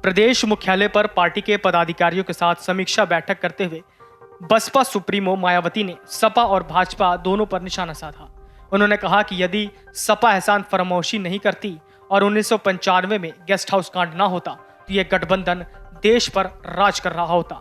प्रदेश मुख्यालय पर पार्टी के पदाधिकारियों के साथ समीक्षा बैठक करते हुए बसपा सुप्रीमो मायावती ने सपा और भाजपा दोनों पर निशाना साधा। उन्होंने कहा कि यदि सपा एहसान फरामोशी नहीं करती और 1995 में गेस्ट हाउस कांड ना होता तो यह गठबंधन देश पर राज कर रहा होता,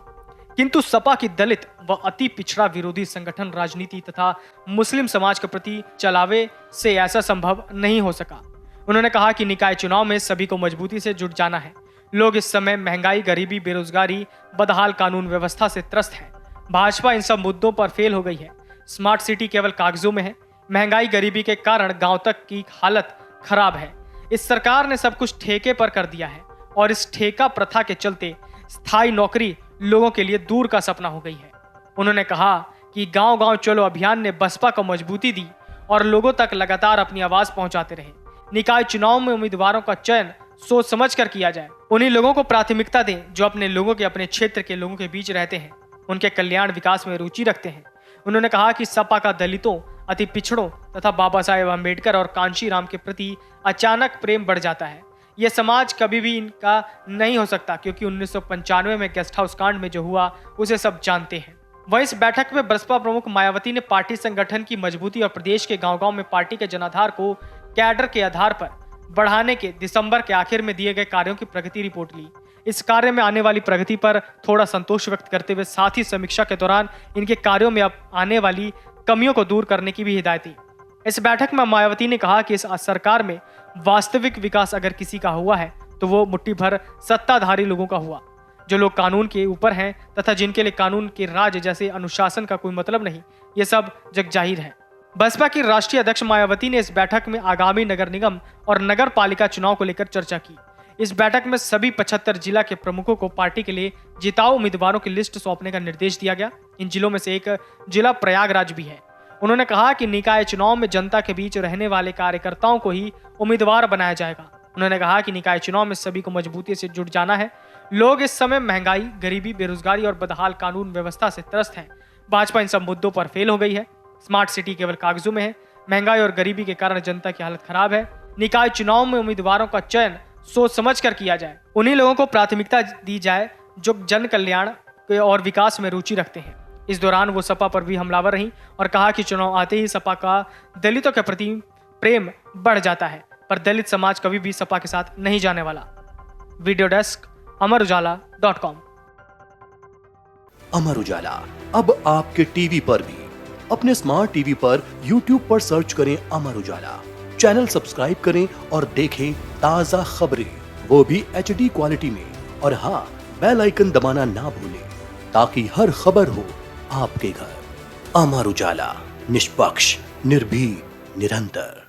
किंतु सपा की दलित व अति पिछड़ा विरोधी संगठन राजनीति तथा मुस्लिम समाज के प्रति चलावे से ऐसा संभव नहीं हो सका। उन्होंने कहा कि निकाय चुनाव में सभी को मजबूती से जुट जाना है। लोग इस समय महंगाई, गरीबी, बेरोजगारी, बदहाल कानून व्यवस्था से त्रस्त हैं। भाजपा इन सब मुद्दों पर फेल हो गई है। स्मार्ट सिटी केवल कागजों में है। महंगाई, गरीबी के कारण गांव तक की हालत खराब है। इस सरकार ने सब कुछ ठेके पर कर दिया है और इस ठेका प्रथा के चलते स्थायी नौकरी लोगों के लिए दूर का सपना हो गई है। उन्होंने कहा कि गांव गांव चलो अभियान ने बसपा को मजबूती दी और लोगों तक लगातार अपनी आवाज पहुंचाते रहे। निकाय चुनाव में उम्मीदवारों का चयन सोच समझ कर किया जाए। उन्हीं लोगों को प्राथमिकता दें जो अपने लोगों के, अपने क्षेत्र के लोगों के बीच रहते हैं, उनके कल्याण विकास में रुचि रखते हैं। उन्होंने कहा कि सपा का दलितों, अति पिछड़ों तथा बाबा साहेब अम्बेडकर और कांशी राम के प्रति अचानक प्रेम बढ़ जाता है। यह समाज कभी भी इनका नहीं हो सकता, क्योंकि 1995 में गेस्ट हाउस कांड में जो हुआ उसे सब जानते हैं। वहीं इस बैठक में बसपा प्रमुख मायावती ने पार्टी संगठन की मजबूती और प्रदेश के गांव-गांव में पार्टी के जनाधार को कैडर के आधार पर बढ़ाने के दिसंबर के आखिर में दिए गए कार्यों की प्रगति रिपोर्ट ली। इस कार्य में आने वाली प्रगति पर थोड़ा संतोष व्यक्त करते हुए साथ ही समीक्षा के दौरान इनके कार्यों में अब आने वाली कमियों को दूर करने की भी हिदायत दी। इस बैठक में मायावती ने कहा कि इस सरकार में वास्तविक विकास अगर किसी का हुआ है तो वो मुट्ठी भर सत्ताधारी लोगों का हुआ, जो लोग कानून के ऊपर हैं तथा जिनके लिए कानून के राज जैसे अनुशासन का कोई मतलब नहीं। ये सब जग जाहिर है। बसपा की राष्ट्रीय अध्यक्ष मायावती ने इस बैठक में आगामी नगर निगम और नगर पालिका चुनाव को लेकर चर्चा की। इस बैठक में सभी 75 जिला के प्रमुखों को पार्टी के लिए जिताऊ उम्मीदवारों की लिस्ट सौंपने का निर्देश दिया गया। इन जिलों में से एक जिला प्रयागराज भी है। उन्होंने कहा कि निकाय चुनाव में जनता के बीच रहने वाले कार्यकर्ताओं को ही उम्मीदवार बनाया जाएगा। उन्होंने कहा कि निकाय चुनाव में सभी को मजबूती से जुट जाना है। लोग इस समय महंगाई, गरीबी, बेरोजगारी और बदहाल कानून व्यवस्था से त्रस्त हैं। भाजपा इन सब मुद्दों पर फेल हो गई है। स्मार्ट सिटी केवल कागजों में है। महंगाई और गरीबी के कारण जनता की हालत खराब है। निकाय चुनाव में उम्मीदवारों का चयन सोच समझ कर किया जाए। उन्हीं लोगों को प्राथमिकता दी जाए जो जन कल्याण और विकास में रुचि रखते हैं। इस दौरान वो सपा पर भी हमलावर रही और कहा कि चुनाव आते ही सपा का दलितों के प्रति प्रेम बढ़ जाता है, पर दलित समाज कभी भी सपा के साथ नहीं जाने वाला। Video desk amarujala.com। Amar Ujala अब आपके टीवी पर भी। अपने स्मार्ट टीवी पर YouTube पर सर्च करें अमर उजाला, चैनल सब्सक्राइब करें और देखें ताजा खबरें, वो भी HD क्वालिटी में। और हाँ, बेल आइकन दबाना ना भूलें ताकि हर खबर हो आपके घर। अमर उजाला, निष्पक्ष, निर्भीक, निरंतर।